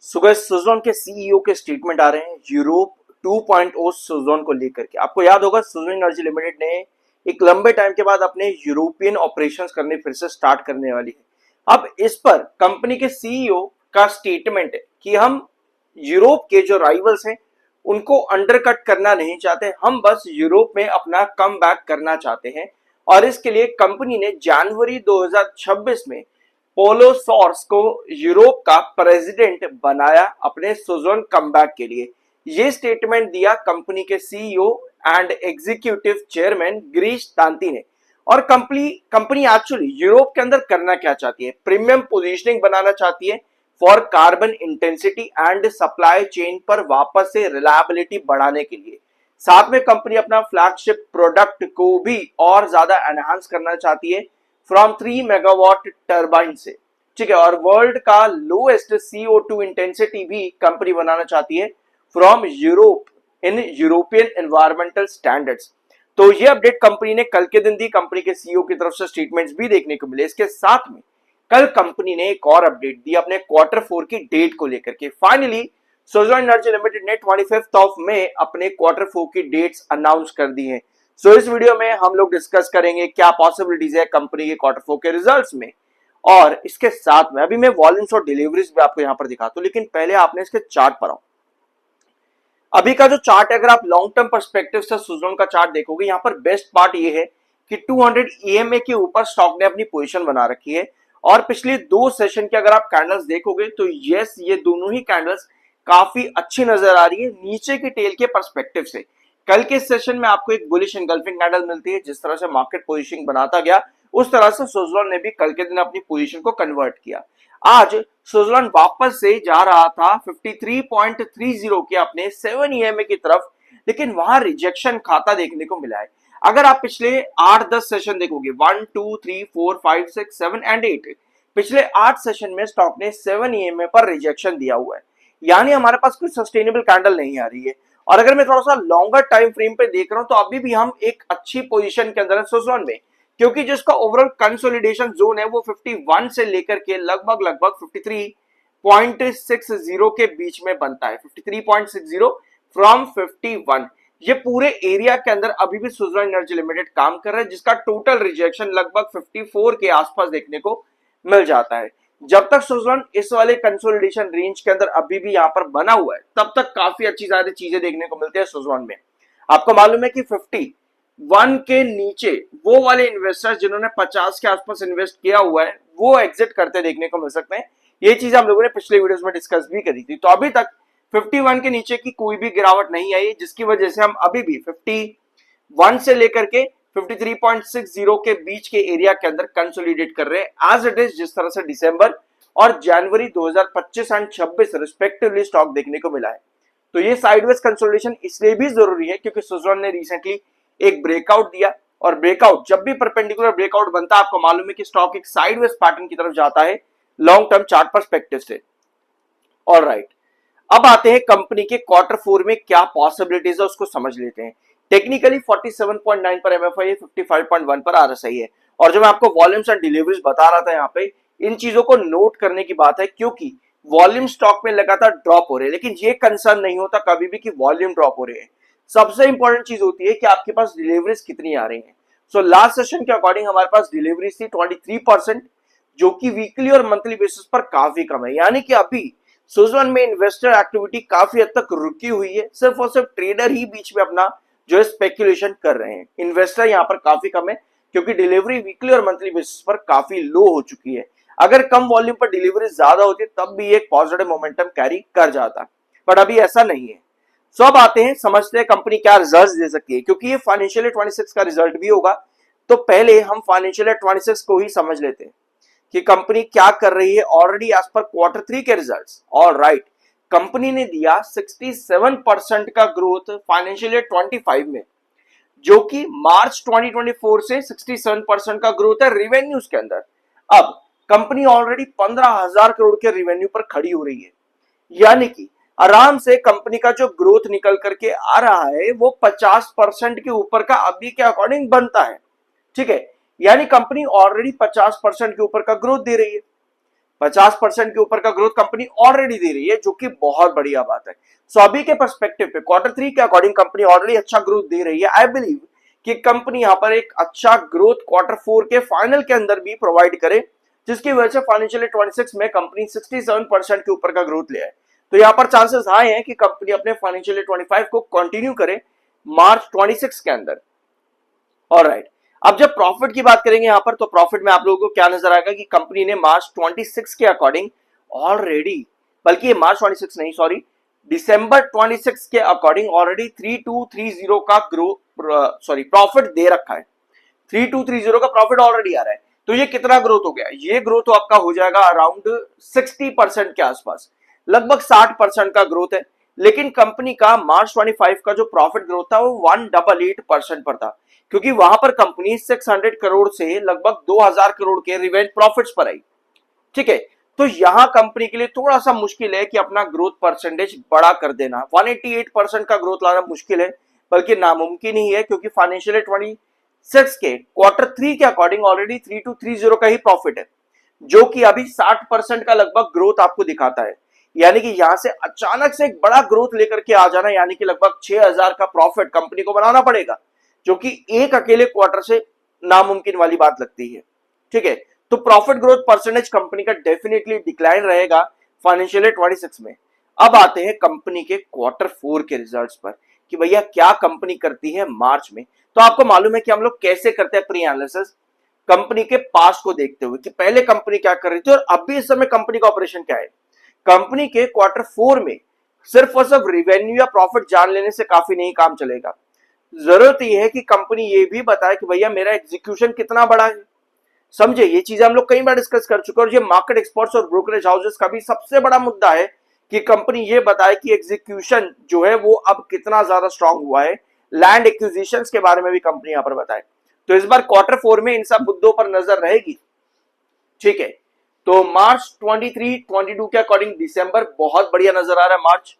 सुज़लॉन के सीईओ के स्टेटमेंट आ रहे हैं यूरोप 2.0 सुज़लॉन को लेकर के। आपको याद होगा सुज़लॉन एनर्जी लिमिटेड ने एक लंबे टाइम के बाद अपने यूरोपियन ऑपरेशंस करने फिर से स्टार्ट करने वाली है। अब इस पर कंपनी के सीईओ का स्टेटमेंट है कि हम यूरोप के जो राइवल्स हैं उनको अंडरकट करना नहीं चाहते, हम बस यूरोप में अपना कम बैक करना चाहते हैं। और इसके लिए कंपनी ने जनवरी 2026 में पोलो सॉर्स को यूरोप का प्रेसिडेंट बनाया अपने सुज़लॉन कमबैक के लिए। ये स्टेटमेंट दिया कंपनी के CEO and executive chairman Girish Tanti ने। और कंपनी एक्चुअली यूरोप के अंदर करना क्या चाहती है, प्रीमियम पोजीशनिंग बनाना चाहती है for carbon intensity and supply chain पर वापस से रिलायबिलिटी बढ़ाने के लिए। साथ में कंपनी अपना फ्लैगशिप प्रोडक्ट को भी और ज्यादा एनहांस करना चाहती है फ्रॉम 3 मेगावाट टर्बाइन से, ठीक है। और वर्ल्ड का लोएस्ट CO2 इंटेंसिटी भी कंपनी बनाना चाहती है from Europe in European environmental standards. तो ये अपडेट कंपनी ने कल के दिन दी, कंपनी के सीईओ की तरफ से स्टेटमेंट्स भी देखने को मिले। इसके साथ में कल कंपनी ने एक और अपडेट दी अपने Q4 की डेट को लेकर के। फाइनली सुज़लॉन एनर्जी लिमिटेड ने 25 ऑफ मई अपने Q4 की डेट्स अनाउंस कर दी हैं। सो इस वीडियो में हम लोग डिस्कस करेंगे क्या पॉसिबिलिटीज है कंपनी के Q4 के रिजल्ट्स में, और इसके साथ में अभी मैं वॉल्यूम्स और डिलीवरीज भी आपको यहां पर दिखाता हूं, लेकिन पहले आपने इसके चार्ट पर आओ। अभी का जो चार्ट है, अगर आप लॉन्ग टर्म पर्सपेक्टिव से सुज़लॉन का चार्ट देखोगे, यहां पर बेस्ट पार्ट ये है कि 200 EMA के ऊपर स्टॉक ने अपनी पोजीशन बना रखी है। और पिछले 2 सेशन के अगर आप कैंडल्स देखोगे तो यस, ये दोनों ही कैंडल्स काफी अच्छी नजर आ रही है नीचे की टेल के पर्सपेक्टिव से। कल के सेशन में आपको एक बुलिश एंगल्फिंग कैंडल मिलती है, जिस तरह से मार्केट पोजीशनिंग बनाता गया उस तरह से सुज़लॉन ने भी कल के दिन अपनी पोजीशन को कन्वर्ट किया। आज सुज़लॉन वापस से जा रहा था 53.30 के अपने 7 EMA की तरफ, लेकिन वहां रिजेक्शन खाता देखने को मिला है। अगर आप पिछले 8-10 सेशन देखोगे, 1 2 3 4 5 6 7 एंड 8, पिछले 8 सेशन में स्टॉक ने 7 EMA पर रिजेक्शन दिया हुआ है, यानी हमारे पास कोई सस्टेनेबल कैंडल नहीं आ रही है। और अगर मैं थोड़ा सा लॉन्गर टाइम फ्रेम पे देख रहा हूं तो अभी भी हम एक अच्छी पोजीशन के अंदर है सुज़लॉन में, क्योंकि जिसका ओवरऑल कंसोलिडेशन जोन है वो 51 से लेकर के लगभग 53.60 के बीच में बनता है। 53.60 फ्रॉम 51, ये पूरे एरिया के अंदर अभी भी सुज़लॉन एनर्जी लिमिटेड काम कर रहा है, जिसका टोटल रिजेक्शन लगभग 54 के आसपास देखने को मिल जाता है। जब तक सुज़लॉन इस वाले कंसोलिडेशन रेंज के अंदर अभी भी यहां पर बना हुआ है, तब तक काफी अच्छी सारी चीजें देखने को मिलती है सुज़लॉन में। आपको मालूम है कि 51 के नीचे वो वाले इन्वेस्टर्स जिन्होंने 50 के आसपास इन्वेस्ट किया हुआ है वो एग्जिट करते देखने को मिल सकते हैं। ये चीज हम लोगों ने पिछले वीडियोस में डिस्कस भी करी थी। तो अभी तक 51 के नीचे की कोई भी गिरावट नहीं आई, जिसकी वजह से हम अभी भी 51 से लेकर के 53.60 के बीच के एरिया के अंदर कंसोलिडेट कर रहे हैं एज इट इज, जिस तरह से दिसंबर और जनवरी 2025 एंड 26 रिस्पेक्टिवली स्टॉक देखने को मिला है। तो ये साइडवेज कंसोलिडेशन इसलिए भी जरूरी है क्योंकि सुज़लॉन ने रिसेंटली एक ब्रेकआउट दिया, और ब्रेकआउट जब भी परपेंडिकुलर ब्रेकआउट बनता है, आपको मालूम है कि स्टॉक एक साइडवेज पैटर्न की तरफ जाता है लॉन्ग टर्म चार्ट पर्सपेक्टिव से। ऑलराइट, अब आते हैं कंपनी के Q4 में क्या पॉसिबिलिटीज है उसको समझ लेते हैं। टेक्निकली 47.9 पर MFI है, 55.1 पर RSI है। और जो मैं आपको वॉल्यूम्स एंड डिलीवरीज बता रहा था, यहाँ पे इन चीजों को नोट करने की बात है, क्योंकि वॉल्यूम स्टॉक में लगातार ड्रॉप हो रहे हैं, लेकिन ये कंसर्न नहीं होता कभी भी कि वॉल्यूम ड्रॉप हो रहे हैं। सबसे इंपॉर्टेंट चीज होती है कि आपके पास डिलीवरीज कितनी आ रही हैं। सो लास्ट सेशन के अकॉर्डिंग हमारे पास डिलीवरीज थी 23%, जो कि वीकली और मंथली बेसिस पर काफी कम है। यानी कि अभी सुज़लॉन में इन्वेस्टर एक्टिविटी काफी हद तक रुकी हुई है, सिर्फ और सिर्फ ट्रेडर ही बीच में अपना जो है स्पेकुलेशन कर रहे हैं। इन्वेस्टर यहाँ पर काफी कम है, क्योंकि डिलीवरी वीकली और मंथली बेसिस पर काफी लो हो चुकी है। अगर कम वॉल्यूम पर डिलीवरी ज्यादा होती तब भी एक पॉजिटिव मोमेंटम कैरी कर जाता, बट अभी ऐसा नहीं है। सो अब आते हैं, समझते हैं कंपनी क्या रिजल्ट दे सकती है, क्योंकि ये फाइनेंशियल ईयर 26 का रिजल्ट भी होगा। तो पहले हम फाइनेंशियल ईयर 26 को ही समझ लेते हैं कि कंपनी क्या कर रही है ऑलरेडी एज पर Q3 के रिजल्ट्स। ऑलराइट, कंपनी ने दिया 67% का ग्रोथ फाइनेंशियल ईयर 25 में, जो कि मार्च 2024 से 67% का ग्रोथ है रेवेन्यूज के अंदर। अब कंपनी ऑलरेडी 15,000 करोड़ के रेवेन्यू पर खड़ी हो रही है, यानी कि आराम से कंपनी का जो ग्रोथ निकल करके आ रहा है वो 50% के ऊपर का अभी के अकॉर्डिंग बनता है, ठीक है। यानी कंपनी ऑलरेडी 50% के ऊपर का ग्रोथ दे रही है। 50% के ऊपर का ग्रोथ कंपनी ऑलरेडी दे रही है, जो कि बहुत बढ़िया बात है। सो अभी के पर्सपेक्टिव पे क्वार्टर 3 के अकॉर्डिंग कंपनी ऑलरेडी अच्छा ग्रोथ दे रही है। आई बिलीव कि कंपनी यहां पर एक अच्छा ग्रोथ क्वार्टर 4 के फाइनल के अंदर भी प्रोवाइड करे, जिसकी वजह से फाइनेंशियल 26 में कंपनी 67% के ऊपर का ग्रोथ ले आए। तो यहां पर चांसेस हाई हैं कि कंपनी अपने फाइनेंशियल 25 को कंटिन्यू करे मार्च 26 के अंदर। ऑलराइट, अब जब प्रॉफिट की बात करेंगे यहां पर, तो प्रॉफिट में आप लोगों को क्या नजर आएगा कि कंपनी ने मार्च 26 के अकॉर्डिंग ऑलरेडी, बल्कि ये मार्च 26 नहीं, सॉरी, दिसंबर 26 के अकॉर्डिंग ऑलरेडी 3230 का प्रॉफिट दे रखा है। 3230 का प्रॉफिट ऑलरेडी आ रहा है। तो ये कितना ग्रोथ हो गया? ये ग्रोथ तो आपका हो जाएगा अराउंड 60% के आसपास, लगभग 60% का ग्रोथ है। लेकिन कंपनी का मार्च 25 का जो प्रॉफिट ग्रोथ था वो 188% पर था, क्योंकि वहां पर कंपनी 600 करोड़ से लगभग 2000 करोड़ के रिवेन्यू प्रॉफिट्स पर आई। ठीक है, तो यहां कंपनी के लिए थोड़ा सा मुश्किल है कि अपना ग्रोथ परसेंटेज बड़ा कर देना। 188% का ग्रोथ लाना मुश्किल है, बल्कि नामुमकिन ही है, क्योंकि फाइनेंशियल 26 के क्वार्टर 3 के अकॉर्डिंग ऑलरेडी 3230 का ही प्रॉफिट है, जो कि अभी 60% का लगभग ग्रोथ आपको दिखाता है। यानी कि यहां से अचानक से एक बड़ा ग्रोथ लेकर के आ जाना, यानी कि लगभग 6000 का प्रॉफिट कंपनी को बनाना पड़ेगा, जो कि एक अकेले क्वार्टर से नामुमकिन वाली बात लगती है। ठीक है, तो प्रॉफिट ग्रोथ परसेंटेज कंपनी का डेफिनेटली डिक्लाइन रहेगा फाइनेंशियल 26 में। अब आते हैं कंपनी के क्वार्टर 4 के रिजल्ट्स पर कि भैया क्या कंपनी करती है मार्च में। तो आपको मालूम है कि हम लोग कैसे करते हैं प्री एनालिसिस, कंपनी के पास को देखते हुए कि पहले कंपनी क्या कर रही थी और अभी इस समय कंपनी का ऑपरेशन क्या है। कंपनी के क्वार्टर 4 में सिर्फ और सिर्फ रिवेन्यू या प्रॉफिट जान लेने से काफी नहीं काम चलेगा। जरूरत यह है कि कंपनी ये भी बताए कि भैया मेरा एग्जीक्यूशन कितना बड़ा है। समझे, ये चीजें हम लोग कई बार डिस्कस कर चुके हैं, और ये मार्केट एक्सपर्ट्स और ब्रोकरेज हाउसेस का भी सबसे बड़ा मुद्दा है कि कंपनी ये बताए कि एग्जीक्यूशन जो है वो अब कितना ज्यादा स्ट्रांग हुआ है। लैंड एक्विजिशंस के बारे में भी कंपनी यहां पर बताए। तो इस बार क्वार्टर 4 में इन सब मुद्दों पर नजर रहेगी। ठीक है, तो मार्च 23-22 के अकॉर्डिंग दिसंबर बहुत बढ़िया नजर आ रहा है मार्च,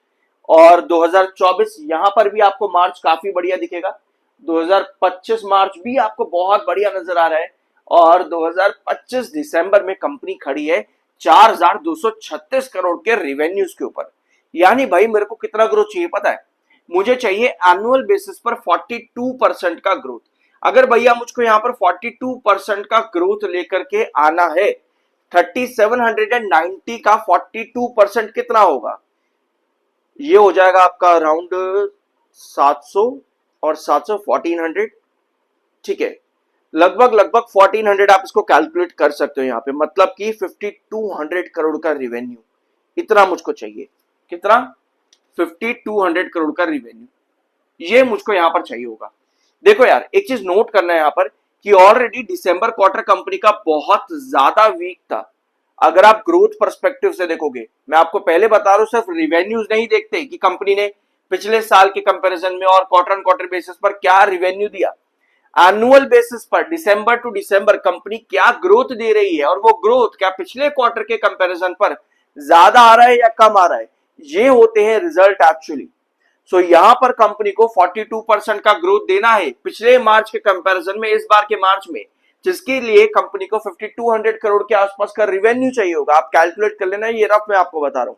और 2024 यहां पर भी आपको मार्च काफी बढ़िया दिखेगा। 2025 मार्च भी आपको बहुत बढ़िया नजर आ रहा है, और 2025 दिसंबर में कंपनी खड़ी है 4236 करोड़ के रेवेन्यूज के ऊपर। यानी भाई मेरे को कितना ग्रोथ चाहिए पता है? मुझे चाहिए एनुअल बेसिस पर 42% का ग्रोथ। अगर भैया मुझको यहां पर 42% का ग्रोथ लेकर के आना है, 3790 का 42% कितना होगा? ये हो जाएगा आपका अराउंड 700 और 700 1400। ठीक है, लगभग 1400 आप इसको कैलकुलेट कर सकते हो यहाँ पे, मतलब कि 5200 करोड़ का रिवेन्यू, इतना मुझको चाहिए। कितना? 5200 करोड़ का रिवेन्यू, ये मुझको यहां पर चाहिए होगा। देखो यार, एक चीज नोट करना है यहां पर कि ऑलरेडी दिसंबर क्वार्टर कंपनी का बहुत ज्यादा वीक था। अगर आप ग्रोथ पर्सपेक्टिव से देखोगे, मैं आपको पहले बता रहा हूं, सिर्फ रिवेन्यूज नहीं देखते कि कंपनी ने पिछले साल के कंपैरिजन में और क्वार्टर ऑन क्वार्टर बेसिस पर क्या रिवेन्यू दिया, एनुअल बेसिस पर दिसंबर टू दिसंबर कंपनी क्या ग्रोथ दे रही है, और वो ग्रोथ क्या पिछले क्वार्टर के कंपैरिजन पर ज्यादा आ रहा है या कम आ रहा है, ये होते हैं रिजल्ट एक्चुअली। सो यहां पर कंपनी को 42% का ग्रोथ देना है पिछले मार्च के कंपैरिजन में इस बार के मार्च में, जिसके लिए कंपनी को 5200 करोड़ के आसपास का रिवेन्यू चाहिए होगा। आप कैलकुलेट कर लेना, ये रफ मैं आपको बता रहा हूं,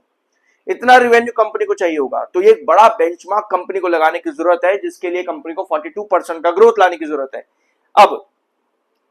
इतना रिवेन्यू कंपनी को चाहिए होगा। तो ये एक बड़ा बेंचमार्क कंपनी को लगाने की जरूरत है, जिसके लिए कंपनी को 42% का ग्रोथ लाने की जरूरत है। अब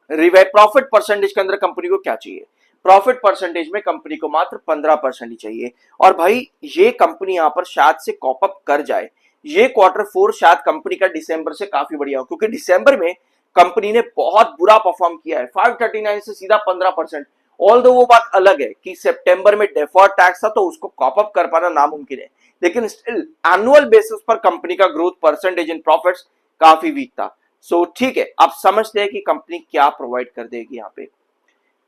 प्रॉफिट परसेंटेज के अंदर कंपनी को क्या चाहिए? प्रॉफिट परसेंटेज में कंपनी को मात्र 15% ही चाहिए। और भाई ये कंपनी यहां पर शायद से कॉप अप कर जाए, ये क्वार्टर 4 शायद कंपनी का दिसंबर से काफी बढ़िया हो, क्योंकि दिसंबर में कंपनी ने बहुत बुरा परफॉर्म किया है, 539 से सीधा 15%। ऑल दो वो बात अलग है कि सितंबर में डेफर्ड टैक्स था तो उसको कॉप अप कर पाना नामुमकिन है, लेकिन स्टिल एनुअल बेसिस पर कंपनी का ग्रोथ परसेंटेज इन प्रॉफिट्स काफी वीक था। सो ठीक है, आप समझते हैं कि कंपनी क्या प्रोवाइड कर देगी यहाँ पे।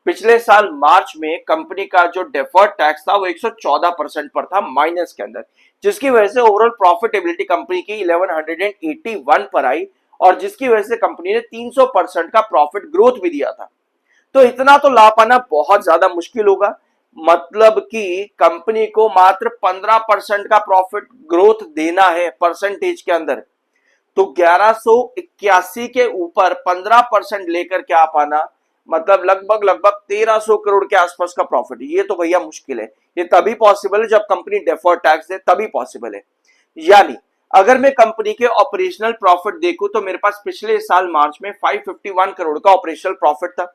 पिछले साल मार्च में कंपनी का जो डेफर्ड टैक्स था वो 114% पर था माइनस के अंदर, जिसकी वजह से ओवरऑल प्रॉफिटेबिलिटी कंपनी की 1181 पर आई, और जिसकी वजह से कंपनी ने 300% का प्रॉफिट ग्रोथ भी दिया था। तो इतना तो ला पाना बहुत ज्यादा मुश्किल होगा, मतलब कि कंपनी को मात्र 15% का प्रॉफिट ग्रोथ देना है परसेंटेज के अंदर। तो 1181 के ऊपर 15% लेकर के आ पाना मतलब लगभग लगभग 1300 करोड़ के आसपास का प्रॉफिट। ये तो भैया मुश्किल है, ये तभी पॉसिबल है जब कंपनी डेफर्ड टैक्स दे, तभी पॉसिबल है। यानी अगर मैं कंपनी के ऑपरेशनल प्रॉफिट देखूं तो मेरे पास पिछले साल मार्च में 551 करोड़ का ऑपरेशनल प्रॉफिट था,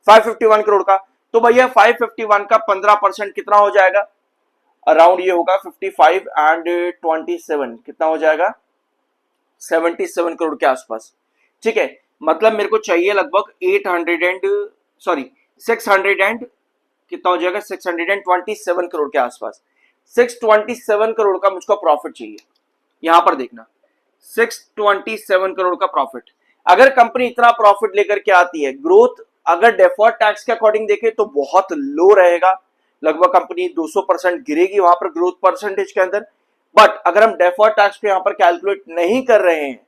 551 करोड़ का। तो भैया 551 का 15% कितना हो जाएगा, अराउंड ये होगा 55 एंड 27, कितना हो जाएगा 77 करोड़ के आसपास। ठीक है, मतलब मेरे को चाहिए लगभग 800 एंड सॉरी 600 एंड कितना हो जाएगा 627 करोड़ के आसपास। 627 करोड़ का मुझको प्रॉफिट चाहिए। यहां पर देखना 627 करोड़ का प्रॉफिट। अगर कंपनी इतना प्रॉफिट लेकर के आती है, ग्रोथ अगर डेफर्ड टैक्स के अकॉर्डिंग देखे तो बहुत लो रहेगा, लगभग कंपनी 200% गिरेगी वहां पर ग्रोथ परसेंटेज के अंदर। बट अगर हम डेफर्ड टैक्स को यहां पर कैलकुलेट नहीं कर रहे हैं,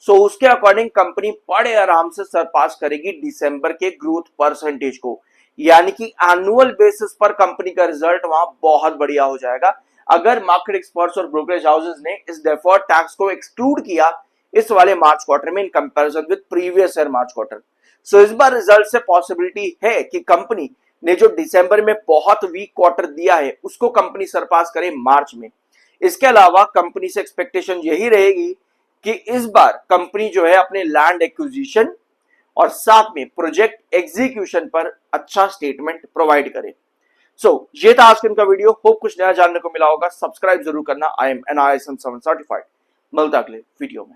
सो उसके अकॉर्डिंग कंपनी बड़े आराम से सरपास करेगी दिसंबर के ग्रोथ परसेंटेज को। यानी कि एनुअल बेसिस पर कंपनी का रिजल्ट वहां बहुत बढ़िया हो जाएगा अगर मार्केट एक्सपर्ट्स और ब्रोकरेज हाउसेस ने इस डेफर्ड टैक्स को एक्सक्लूड किया इस वाले मार्च क्वार्टर में in comparison with previous year March quarter. So इस बार रिजल्ट से पॉसिबिलिटी है कि कंपनी ने जो दिसंबर में बहुत वीक क्वार्टर दिया है उसको कंपनी सरपास करे मार्च में। इसके अलावा कंपनी से एक्सपेक्टेशन यही रहेगी कि इस बार कंपनी जो है अपने लैंड एक्विजिशन और साथ में प्रोजेक्ट एग्जीक्यूशन पर अच्छा स्टेटमेंट प्रोवाइड करे। सो ये था आज का इनका वीडियो, होप कुछ नया जानने को मिला होगा। सब्सक्राइब जरूर करना। I am an ISM 7 certified. मिलता अगले वीडियो में।